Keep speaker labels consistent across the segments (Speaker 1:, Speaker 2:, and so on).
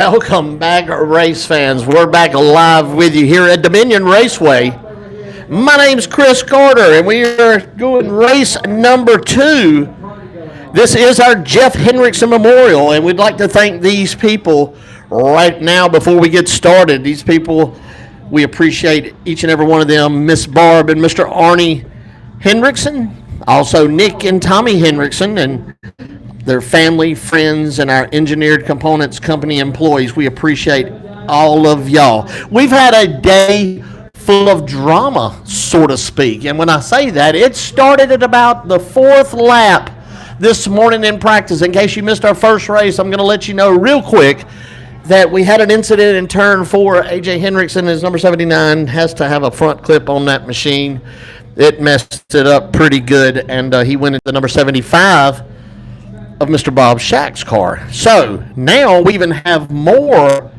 Speaker 1: Welcome back, race fans. We're back live with you here at Dominion Raceway. My name's Chris Carter, and we are doing race number 2. This is our Jeff Henriksen Memorial, and we'd like to thank these people right now before we get started. These people, we appreciate each and every one of them. Miss Barb and Mr. Arnie Henriksen, also Nick and Tommy Henriksen, and their family, friends, and our Engineered Components Company employees. We appreciate all of y'all. We've had a day full of drama, so to speak. And when I say that, it started at about the 4th lap this morning in practice. In case you missed our first race, I'm going to let you know real quick that we had an incident in turn 4. AJ Henriksen, his number 79, has to have a front clip on that machine. It messed it up pretty good, and he went into the number 75 of Mr. Bob Shack's car. So now we even have more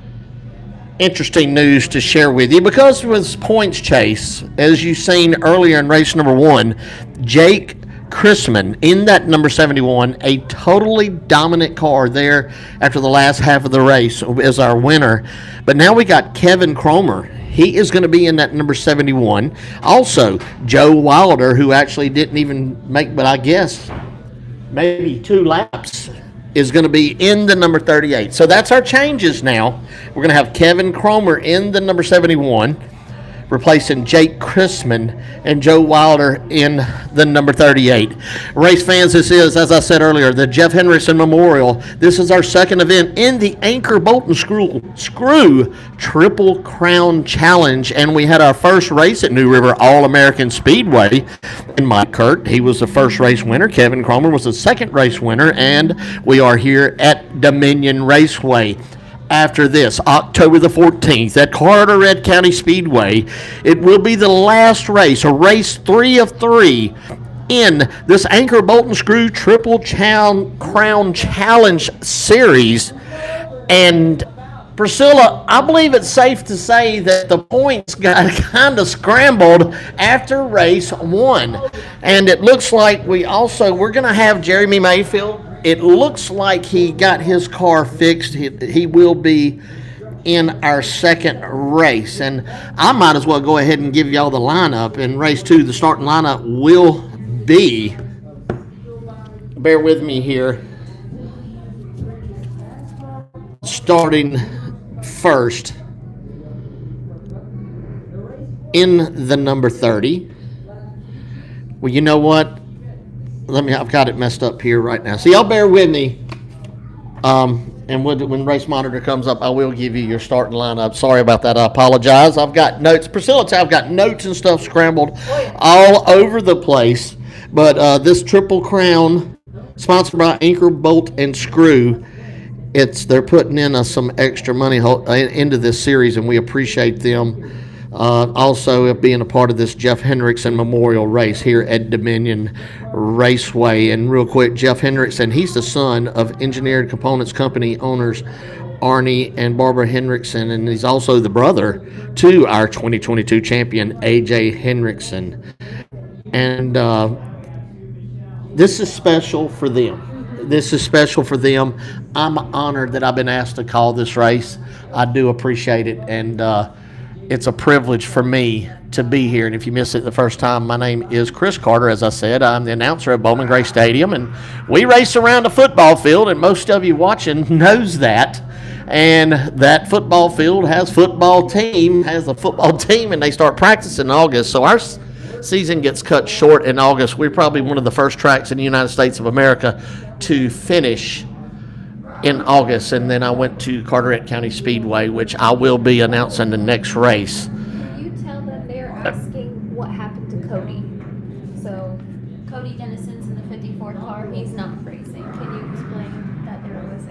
Speaker 1: interesting news to share with you because it was points chase. As you've seen earlier in race number 1, Jake Chrisman in that number 71, a totally dominant car there after the last half of the race, is our winner. But now we got Kevin Kromer. He is going to be in that number 71. Also, Joe Wilder, who actually didn't even make, but I guess maybe 2 laps, is going to be in the number 38. So that's our changes now. We're going to have Kevin Kromer in the number 71, replacing Jake Chrisman, and Joe Wilder in the number 38. Race fans, this is, as I said earlier, the Jeff Henriksen Memorial. This is our second event in the Anchor Bolt and Screw Triple Crown Challenge, and we had our first race at New River All-American Speedway. And Mike Kurt, he was the first race winner. Kevin Kromer was the second race winner, and we are here at Dominion Raceway. After this, October the 14th, at Carteret County Speedway, it will be the last race, or race 3 of 3, in this Anchor Bolt and Screw Triple Crown Challenge Series. And Priscilla, I believe it's safe to say that the points got kind of scrambled after race 1. And it looks like we're going to have Jeremy Mayfield. It looks like he got his car fixed. He will be in our second race. And I might as well go ahead and give y'all the lineup. In race 2, the starting lineup will be, bear with me here, starting first in the number 30. Well, you know what? I've got it messed up here right now. So y'all bear with me. And when race monitor comes up, I will give you your starting lineup. Sorry about that. I apologize. I've got notes. Priscilla, I've got notes and stuff scrambled all over the place. But this Triple Crown, sponsored by Anchor Bolt and Screw, they're putting in some extra money into this series, and we appreciate them. Also being a part of this Jeff Henriksen Memorial race here at Dominion Raceway. And real quick, Jeff Henriksen, he's the son of Engineered Components Company owners Arnie and Barbara Henriksen, and he's also the brother to our 2022 champion AJ Henriksen. And this is special for them. I'm honored that I've been asked to call this race. I do appreciate it, and it's a privilege for me to be here. And if you missed it the first time, my name is Chris Carter. As I said, I'm the announcer at Bowman Gray Stadium, and we race around a football field, and most of you watching knows that. And that football field has a football team, and they start practicing in August. So our season gets cut short in August. We're probably one of the first tracks in the United States of America to finish in August, and then I went to Carteret County Speedway, which I will be announcing the next race.
Speaker 2: Can you tell them they're asking what happened to Cody? So Cody Dennison's in the 54 car. He's not racing. Can you explain that there was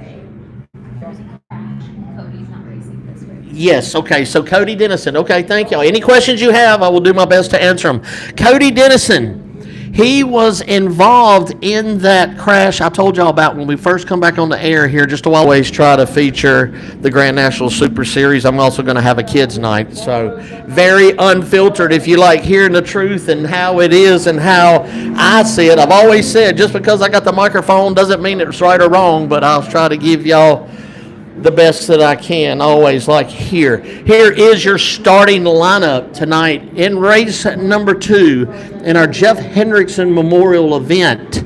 Speaker 2: a crash and Cody's not racing this race?
Speaker 1: Yes, okay, so Cody Dennison. Okay, thank y'all. Any questions you have, I will do my best to answer them. Cody Dennison. He was involved in that crash I told y'all about when we first come back on the air here, just to always try to feature the Grand National Super Series. I'm also going to have a kids' night, so very unfiltered if you like hearing the truth and how it is and how I see it. I've always said just because I got the microphone doesn't mean it's right or wrong, but I'll try to give y'all the best that I can, always like here. Here is your starting lineup tonight in race number 2 in our Jeff Henriksen Memorial event.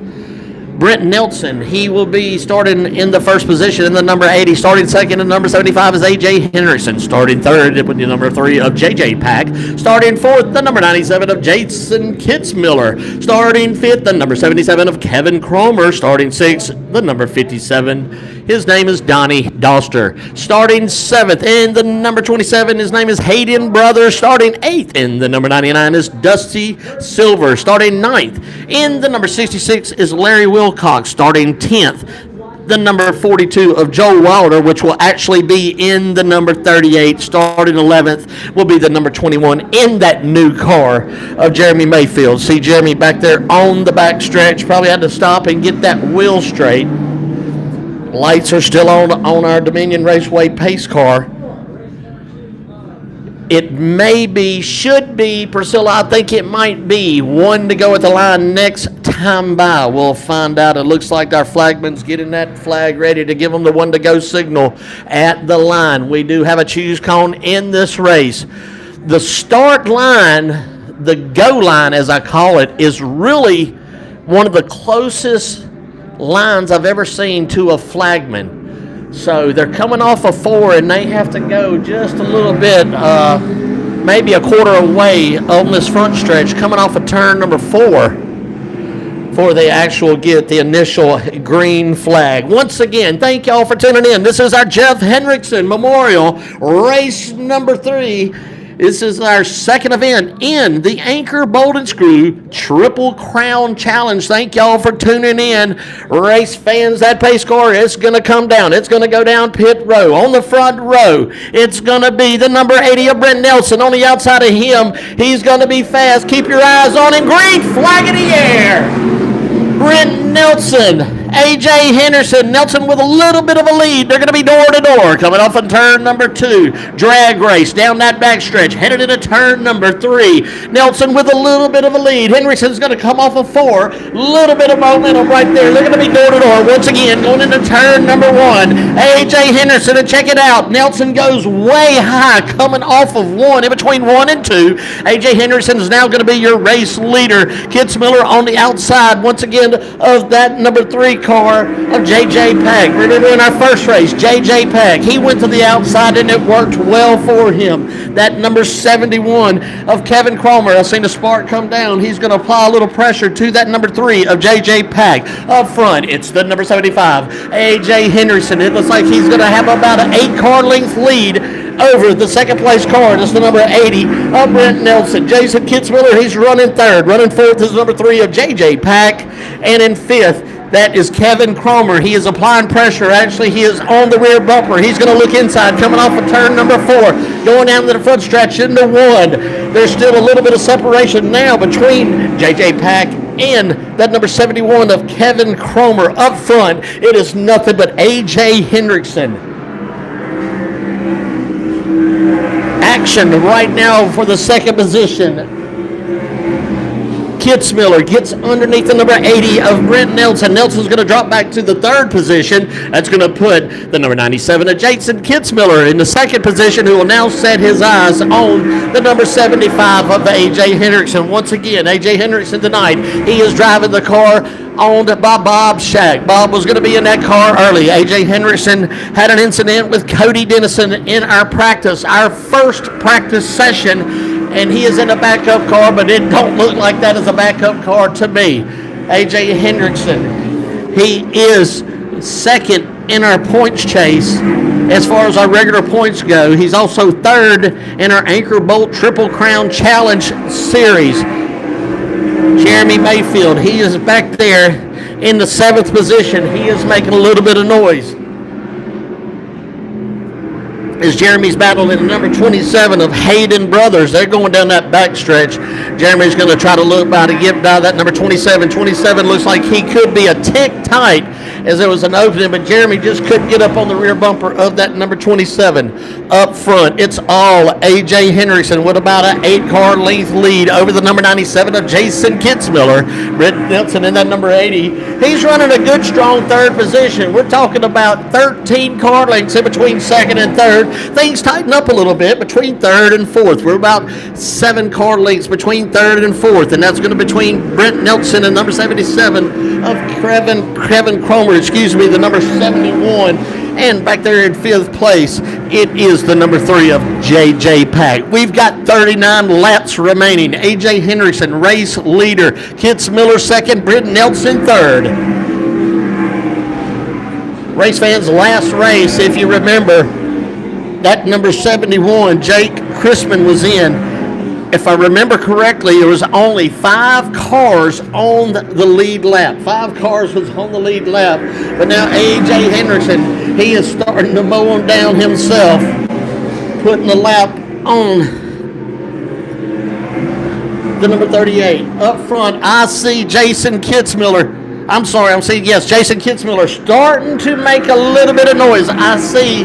Speaker 1: Brent Nelson, he will be starting in the first position in the number 80. Starting second in number 75 is AJ Henriksen. Starting third with the number 3 of JJ Pack. Starting fourth, the number 97 of Jason Kitzmiller. Starting fifth, the number 77 of Kevin Kromer. Starting sixth, the number 57. His name is Donnie Doster. Starting seventh in the number 27, his name is Hayden Brothers. Starting eighth in the number 99 is Dusty Silver. Starting ninth in the number 66 is Larry Wilcox. Starting 10th, the number 42 of Joe Wilder, which will actually be in the number 38. Starting 11th will be the number 21 in that new car of Jeremy Mayfield. See Jeremy back there on the back stretch. Probably had to stop and get that wheel straight. Lights are still on our Dominion Raceway pace car. It may be, should be, Priscilla, I think it might be one to go at the line next time by. We'll find out. It looks like our flagman's getting that flag ready to give them the one to go signal at the line. We do have a choose cone in this race. The start line, the go line as I call it, is really one of the closest lines I've ever seen to a flagman. So they're coming off of 4 and they have to go just a little bit, maybe a quarter away on this front stretch, coming off of turn number 4 before they actually get the initial green flag. Once again, thank y'all for tuning in. This is our Jeff Henriksen Memorial race number 3. This is our second event in the Anchor Bolt and Screw Triple Crown Challenge. Thank y'all for tuning in. Race fans, that pace car is going to come down. It's going to go down pit row. On the front row, it's going to be the number 80 of Brent Nelson. On the outside of him, he's going to be fast. Keep your eyes on him. Green flag in the air. Brent Nelson, AJ Henriksen. Nelson with a little bit of a lead. They're going to be door to door. Coming off of turn number 2. Drag race down that backstretch. Headed into turn number 3. Nelson with a little bit of a lead. Henriksen's going to come off of 4. Little bit of momentum right there. They're going to be door to door once again. Going into turn number 1. AJ Henriksen, and check it out. Nelson goes way high coming off of 1. In between 1 and 2. AJ Henriksen is now going to be your race leader. Kitzmiller on the outside once again of that number 3 car of JJ Pack. We're doing our first race. JJ Pack, he went to the outside and it worked well for him. That number 71 of Kevin Kromer, I've seen the spark come down. He's going to apply a little pressure to that number 3 of JJ Pack. Up front, it's the number 75, AJ Henriksen. It looks like he's going to have about an 8-car length lead over the second place car. That's the number 80 of Brent Nelson. Jason Kitzmiller, he's running third. Running fourth is number 3 of JJ Pack. And in fifth, that is Kevin Kromer. He is applying pressure. Actually, he is on the rear bumper. He's going to look inside, coming off of turn number 4, going down to the front stretch into 1. There's still a little bit of separation now between JJ Pack and that number 71 of Kevin Kromer. Up front, it is nothing but AJ Henriksen. Action right now for the second position. Kitzmiller gets underneath the number 80 of Brent Nelson. Nelson's going to drop back to the third position. That's going to put the number 97 of Jason Kitzmiller in the second position, who will now set his eyes on the number 75 of AJ Henriksen. Once again, AJ Henriksen tonight, he is driving the car owned by Bob Shack. Bob was going to be in that car early. AJ Henriksen had an incident with Cody Dennison in our first practice session, and he is in a backup car, but it don't look like that is a backup car to me. AJ Henriksen, he is second in our points chase as far as our regular points go. He's also third in our Anchor Bolt Triple Crown Challenge Series. Jeremy Mayfield, he is back there in the 7th position. He is making a little bit of noise as Jeremy's battling the number 27 of Hayden Brothers. They're going down that backstretch. Jeremy's going to try to look by to get by that number 27. 27 looks like he could be a tick tight as there was an opening, but Jeremy just couldn't get up on the rear bumper of that number 27. Up front, it's all AJ Henriksen with about an 8-car length lead over the number 97 of Jason Kitzmiller. Brent Nelson in that number 80. He's running a good, strong third position. We're talking about 13 car lengths in between second and third. Things tighten up a little bit between third and fourth. We're about 7 car lengths between third and fourth, and that's going to be between Brent Nelson and number 77 of Kevin Kromer, the number 71. And back there in 5th place, it is the number 3 of JJ Pack. We've got 39 laps remaining. AJ Henriksen, race leader. Kitzmiller second, Brent Nelson third. Race fans, last race, if you remember, that number 71, Jake Chrisman, was in. If I remember correctly, there was only 5 cars on the lead lap. 5 cars was on the lead lap. But now AJ Henriksen, he is starting to mow them down himself, putting the lap on the number 38. Up front, I see Jason Kitzmiller. Jason Kitzmiller starting to make a little bit of noise. I see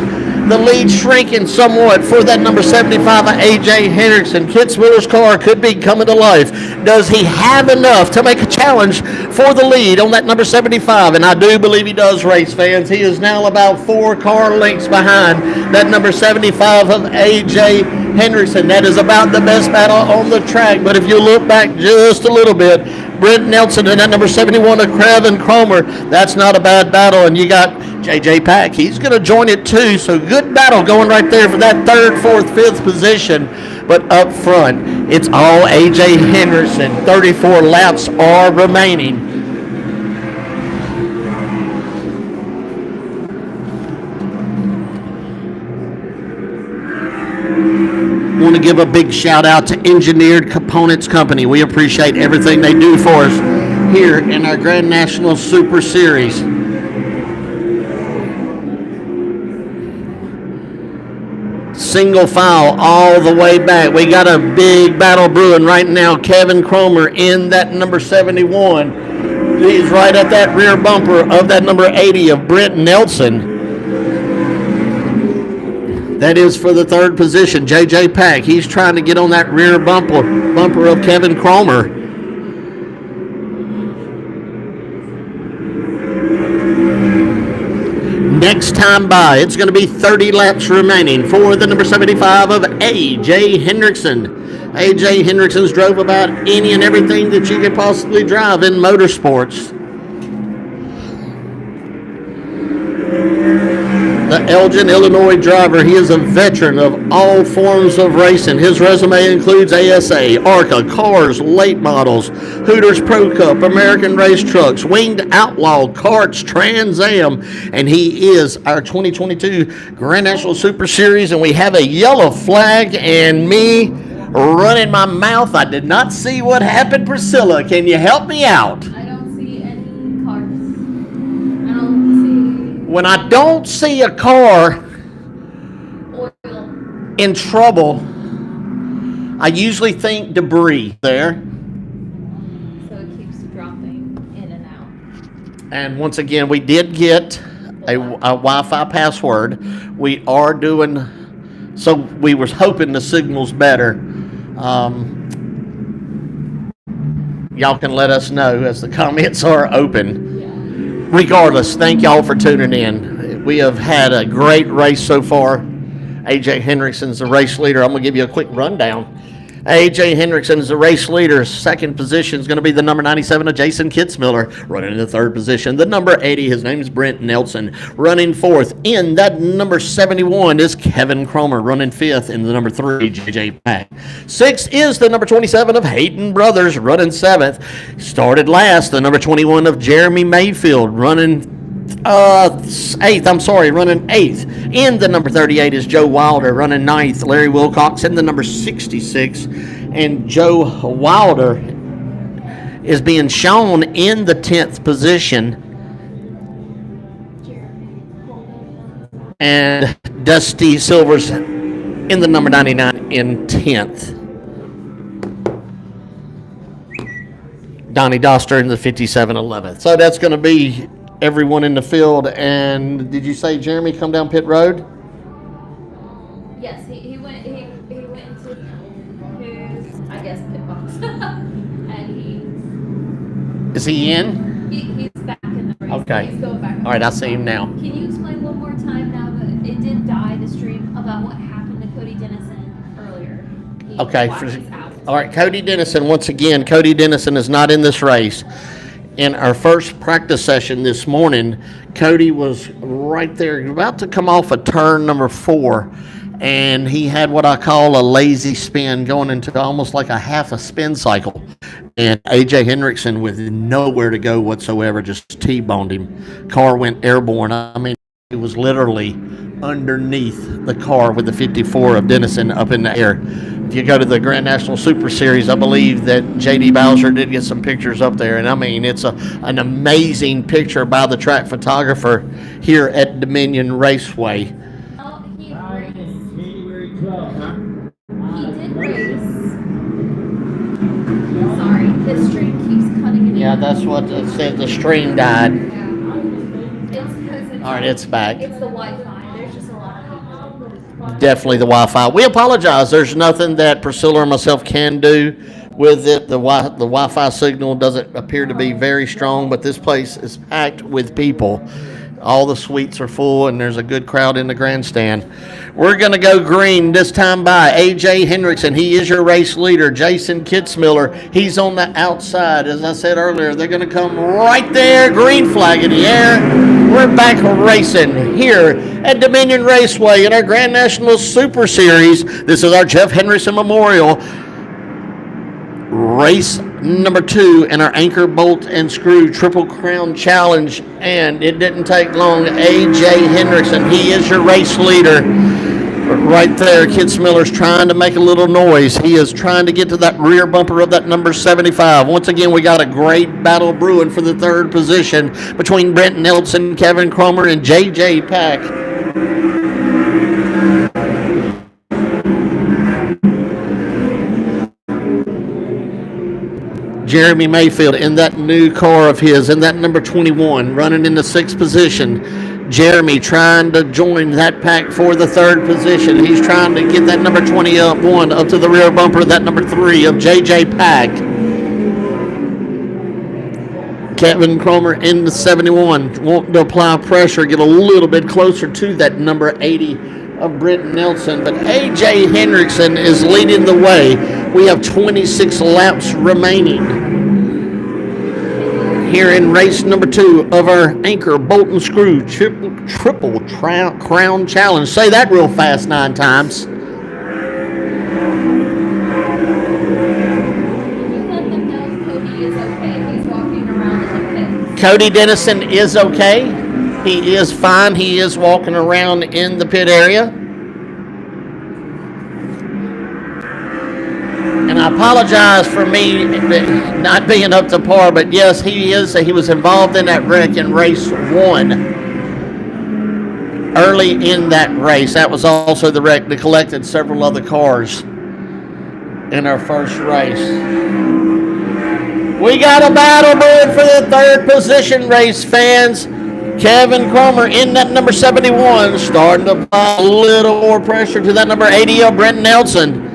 Speaker 1: the lead shrinking somewhat for that number 75 of AJ Henriksen. Kitzmiller's car could be coming to life. Does he have enough to make a challenge for the lead on that number 75? And I do believe he does, race fans. He is now about 4 car lengths behind that number 75 of AJ Henriksen. That is about the best battle on the track. But if you look back just a little bit, Brent Nelson and that number 71 of Kevin Kromer, that's not a bad battle. And you got JJ Pack. He's going to join it too. So good battle going right there for that 3rd, 4th, 5th position. But up front, it's all AJ Henriksen. 34 laps are remaining. I want to give a big shout out to Engineered Components Company. We appreciate everything they do for us here in our Grand National Super Series. Single file all the way back. We got a big battle brewing right now. Kevin Kromer in that number 71. He's right at that rear bumper of that number 80 of Brent Nelson. That is for the 3rd position. JJ Pack, he's trying to get on that rear bumper of Kevin Kromer. Next time by, it's going to be 30 laps remaining for the number 75 of AJ Henriksen. AJ Henriksen's drove about any and everything that you could possibly drive in motorsports. The Elgin, Illinois driver, he is a veteran of all forms of racing. His resume includes ASA, ARCA, Cars, Late Models, Hooters Pro Cup, American Race Trucks, Winged Outlaw, Karts, Trans Am, and he is our 2022 Grand National Super Series, and we have a yellow flag and me running my mouth. I did not see what happened. Priscilla, can you help me out? When I don't see a car in trouble, I usually think debris there.
Speaker 2: So it keeps dropping in and out.
Speaker 1: And once again, we did get a Wi-Fi password. We are doing, so we were hoping the signal's better. Y'all can let us know as the comments are open. Regardless, thank y'all for tuning in. We have had a great race so far. AJ Henriksen's the race leader. I'm going to give you a quick rundown. AJ Henriksen is the race leader. 2nd position is going to be the number 97 of Jason Kitzmiller. Running in the 3rd position, the number 80, his name is Brent Nelson. Running 4th in that number 71 is Kevin Kromer. Running 5th in the number 3, JJ Pack. 6th is the number 27 of Hayden Brothers. Running 7th. Started last, the number 21 of Jeremy Mayfield. Running 8th. In the number 38 is Joe Wilder. Running 9th, Larry Wilcox in the number 66. And Joe Wilder is being shown in the 10th position. And Dusty Silver's in the number 99 in 10th. Donnie Doster in the 57 11th. So that's going to be everyone in the field. And did you say Jeremy come down pit road?
Speaker 2: Yes, he went into his, I guess, pit box. And
Speaker 1: Is he in?
Speaker 2: he's back in the race.
Speaker 1: Okay.
Speaker 2: He's going back.
Speaker 1: All right, I see him now.
Speaker 2: Can you explain one more time now that it did die, the stream, about what happened to Cody Dennison earlier?
Speaker 1: Okay.
Speaker 2: He's out.
Speaker 1: All right, Cody Dennison, once again, Cody Dennison is not in this race. In our first practice session this morning, Cody was right there, about to come off of turn number 4, and he had what I call a lazy spin, going into almost like a half a spin cycle. And AJ Henriksen, with nowhere to go whatsoever, just T-boned him. Car went airborne. I mean, it was literally underneath the car with the 54 of Dennison up in the air. If you go to the Grand National Super Series, I believe that J.D. Bowser did get some pictures up there. And, I mean, it's an amazing picture by the track photographer here at Dominion Raceway.
Speaker 2: Oh, he did race. Sorry, this stream keeps cutting it.
Speaker 1: Yeah, that's what it said. The stream died.
Speaker 2: Yeah. It's because
Speaker 1: All right, it's back.
Speaker 2: It's the Wi-Fi. There's just a lot of people.
Speaker 1: Definitely the Wi-Fi. We apologize. There's nothing that Priscilla or myself can do with it. The Wi-Fi signal doesn't appear to be very strong, but this place is packed with people. All the suites are full, and there's a good crowd in the grandstand. We're going to go green this time by AJ Henriksen. He is your race leader. Jason Kitzmiller, he's on the outside. As I said earlier, they're going to come right there. Green flag in the air. We're back racing here at Dominion Raceway in our Grand National Super Series. This is our Jeff Henriksen Memorial. Race number 2 in our anchor, bolt, and screw Triple Crown Challenge. And it didn't take long. AJ Henriksen, he is your race leader. Right there, Kitzmiller's trying to make a little noise. He is trying to get to that rear bumper of that number 75. Once again, we got a great battle brewing for the 3rd position between Brent Nelson, Kevin Kromer, and JJ Pack. Jeremy Mayfield in that new car of his, in that number 21, running in the 6th position. Jeremy trying to join that pack for the 3rd position. He's trying to get that number 21 up to the rear bumper of that number 3 of JJ Pack. Kevin Kromer in the 71, wanting to apply pressure, get a little bit closer to that number 80 of Brent Nelson. But AJ Henriksen is leading the way. We have 26 laps remaining here in race number 2 of our anchor, bolt, and screw triple crown challenge. Say that real fast 9 times.
Speaker 2: Can you let them know Cody is okay? He's walking around in the pit.
Speaker 1: Cody Dennison is okay. He is fine. He is walking around in the pit area. And I apologize for me not being up to par, but yes, he is. He was involved in that wreck in race 1. Early in that race, that was also the wreck that collected several other cars in our first race. We got a battle brewing for the 3rd position, race fans. Kevin Kromer in that number 71, starting to apply a little more pressure to that number 80 of Brent Nelson.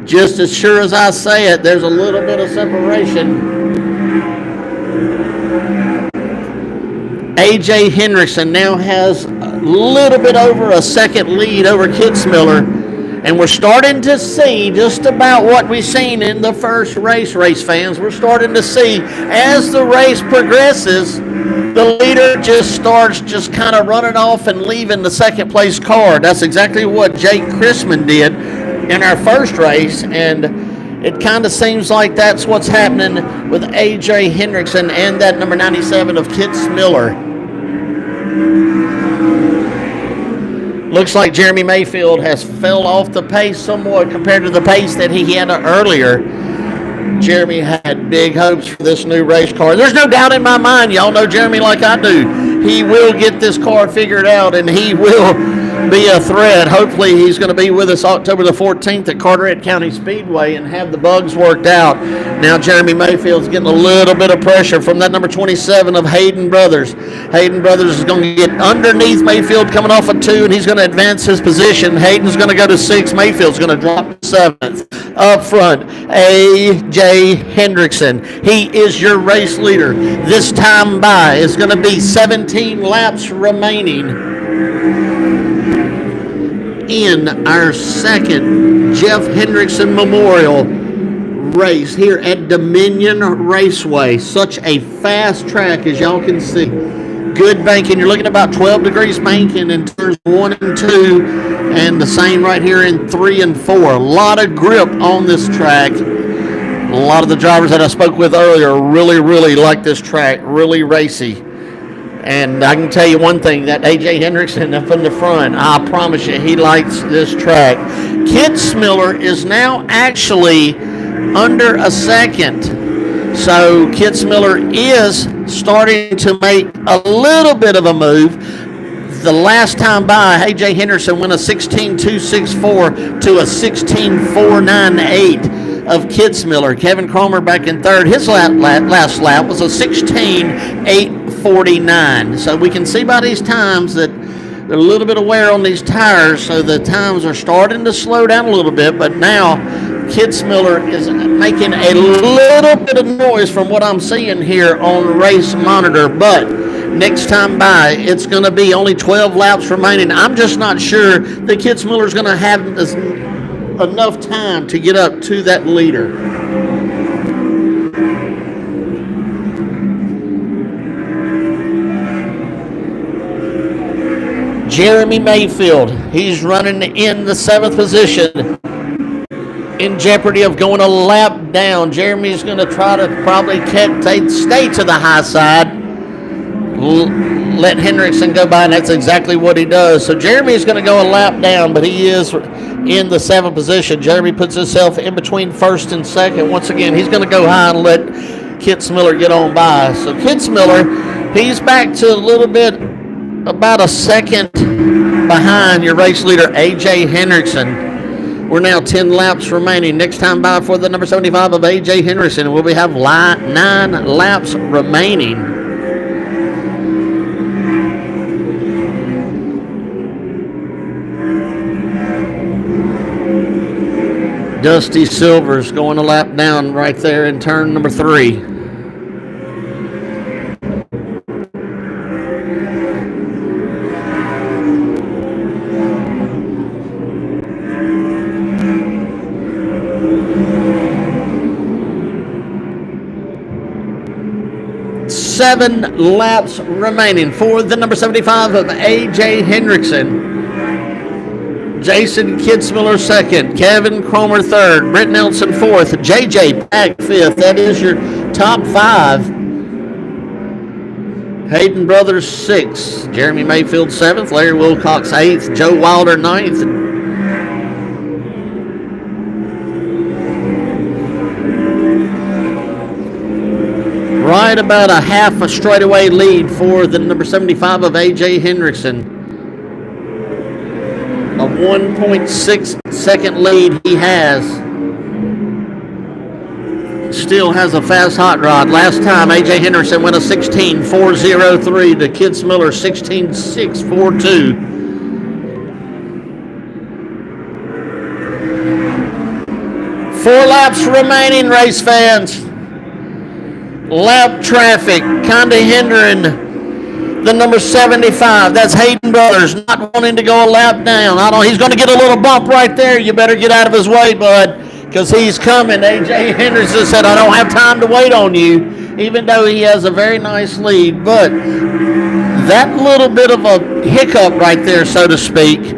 Speaker 1: Just as sure as I say it, there's a little bit of separation. AJ Henriksen now has a little bit over a second lead over Kitzmiller. And we're starting to see just about what we've seen in the first race fans. We're starting to see as the race progresses, the leader just starts just kind of running off and leaving the 2nd place car. That's exactly what Jake Chrisman did in our first race, and it kind of seems like that's what's happening with AJ Henriksen and that number 97 of Kitzmiller. Looks like Jeremy Mayfield has fell off the pace somewhat compared to the pace that he had earlier. Jeremy had big hopes for this new race car. There's no doubt in my mind, y'all know Jeremy like I do. He will get this car figured out, and he will be a threat. Hopefully he's going to be with us October the 14th at Carteret County Speedway and have the bugs worked out. Now Jeremy Mayfield's getting a little bit of pressure from that number 27 of Hayden Brothers. Hayden Brothers is going to get underneath Mayfield coming off of 2, and he's going to advance his position. Hayden's going to go to 6. Mayfield's going to drop to 7th. Up front, AJ Henriksen. He is your race leader. This time by is going to be 17 laps remaining in our second Jeff Hendrickson Memorial race here at Dominion Raceway. Such a fast track, as y'all can see. Good banking. You're looking at about 12 degrees banking in turns 1 and 2, and the same right here in 3 and 4. A lot of grip on this track. A lot of the drivers that I spoke with earlier really like this track. Really racy. And I can tell you one thing, that AJ Henriksen up in the front, I promise you, he likes this track. Kitzmiller is now actually under a second. So Kitzmiller is starting to make a little bit of a move. The last time by, AJ Henriksen went a 16.264 to a 16.498 of Kitzmiller. Kevin Kromer back in third. His last lap was a 16.849. So we can see by these times that there's a little bit of wear on these tires, so the times are starting to slow down a little bit, but now Kitzmiller is making a little bit of noise from what I'm seeing here on Race Monitor, but next time by, it's going to be only 12 laps remaining. I'm just not sure that Kitzmiller's going to have enough time to get up to that leader. Jeremy Mayfield, he's running in the 7th position, in jeopardy of going a lap down. Jeremy's going to try to probably stay to the high side, let Henriksen go by, and that's exactly what he does. So Jeremy's going to go a lap down, but he is in the 7th position. Jeremy puts himself in between 1st and 2nd. Once again, he's going to go high and let Kitzmiller get on by. So Kitzmiller, he's back to a little bit, about a second behind your race leader, AJ Henriksen. We're now 10 laps remaining. Next time by for the number 75 of AJ Henriksen, we'll have 9 laps remaining. Dusty Silver's going a lap down right there in turn number 3. Seven laps remaining for the number 75 of AJ Henriksen. Jason Kitzmiller 2nd, Kevin Kromer 3rd, Brent Nelson 4th, JJ Pack 5th. That is your top 5. Hayden Brothers 6th, Jeremy Mayfield 7th, Larry Wilcox 8th, Joe Wilder 9th. Right about a half a straightaway lead for the number 75 of AJ Henriksen. A 1.6 second lead he has. Still has a fast hot rod. Last time AJ Henriksen went a 16.403 to Kitzmiller 16.642. Four laps remaining, race fans. Lap traffic kind of hindering the number 75. That's Hayden Brothers not wanting to go a lap down. He's going to get a little bump right there. You better get out of his way, bud, because he's coming. AJ Henriksen said, I don't have time to wait on you, even though he has a very nice lead. But that little bit of a hiccup right there, so to speak,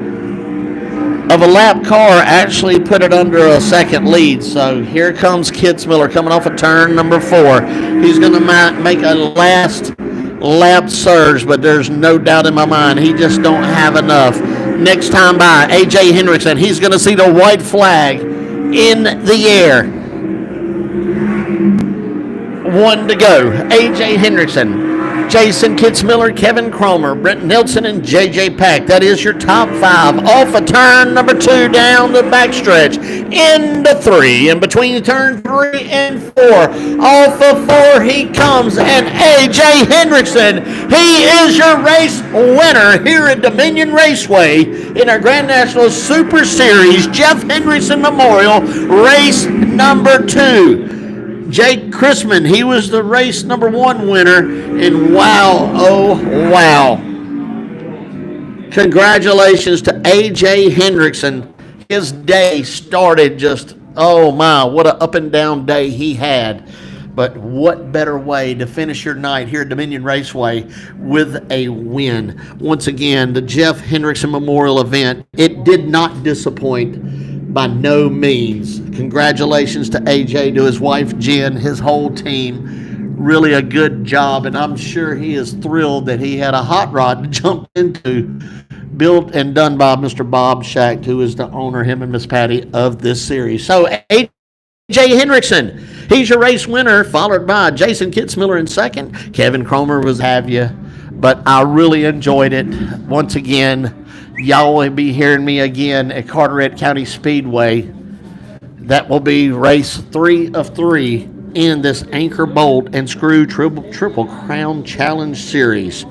Speaker 1: of a lap car actually put it under a second lead. So here comes Kitzmiller coming off of turn number 4. He's going to make a last lap surge, but there's no doubt in my mind he just don't have enough. Next time by, AJ Henriksen, he's going to see the white flag in the air. 1 to go. AJ Henriksen Jason Kitzmiller, Kevin Kromer, Brent Nelson, and JJ Pack. That is your top 5. Off of turn number 2, down the backstretch, into 3. In between turn 3 and 4. Off of 4 he comes, and AJ Henriksen, he is your race winner here at Dominion Raceway in our Grand National Super Series Jeff Henriksen Memorial, race number 2. Jake Chrisman, he was the race number 1 winner, and wow, oh wow. Congratulations to AJ Henriksen. His day started just, oh my, what an up and down day he had. But what better way to finish your night here at Dominion Raceway with a win. Once again, the Jeff Henriksen Memorial event, it did not disappoint by no means. Congratulations to AJ, to his wife Jen, his whole team. Really a good job, and I'm sure he is thrilled that he had a hot rod to jump into, built and done by Mr. Bob Schacht, who is the owner, him and Miss Patty, of this series. So AJ Henriksen, he's your race winner, followed by Jason Kitzmiller in second. Kevin Kromer was have you, but I really enjoyed it. Once again, y'all will be hearing me again at Carteret County Speedway. That will be race 3 of 3 in this anchor bolt and screw triple crown challenge series.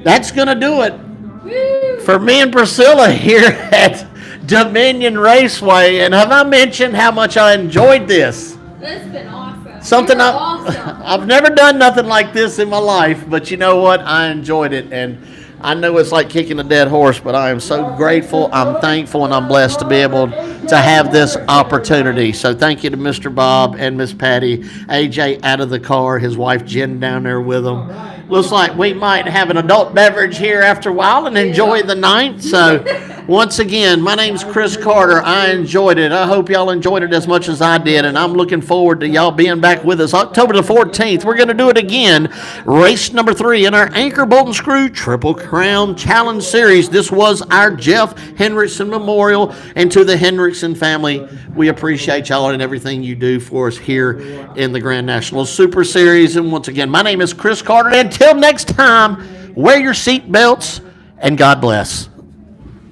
Speaker 1: That's going to do it for me and Priscilla here at Dominion Raceway. And have I mentioned how much I enjoyed this?
Speaker 2: It's been awesome.
Speaker 1: Awesome. I've never done nothing like this in my life, but you know what? I enjoyed it, and I know it's like kicking a dead horse, but I am so grateful, I'm thankful, and I'm blessed to be able to have this opportunity. So thank you to Mr. Bob and Miss Patty. AJ out of the car, his wife Jen down there with him. Looks like we might have an adult beverage here after a while and enjoy the night. So once again, my name's Chris Carter. I enjoyed it. I hope y'all enjoyed it as much as I did, and I'm looking forward to y'all being back with us October the 14th. We're going to do it again. Race number 3 in our Anchor Bolt and Screw Triple Crown Challenge Series. This was our Jeff Henriksen Memorial, and to the Henriksen family, we appreciate y'all and everything you do for us here in the Grand National Super Series. And once again, my name is Chris Carter. Until next time, wear your seat belts, and God bless.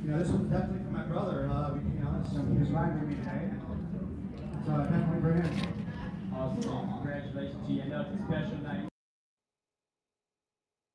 Speaker 3: This was definitely for my brother. He was riding with me today. So I definitely bring him.
Speaker 4: Awesome. Congratulations to you. I know it's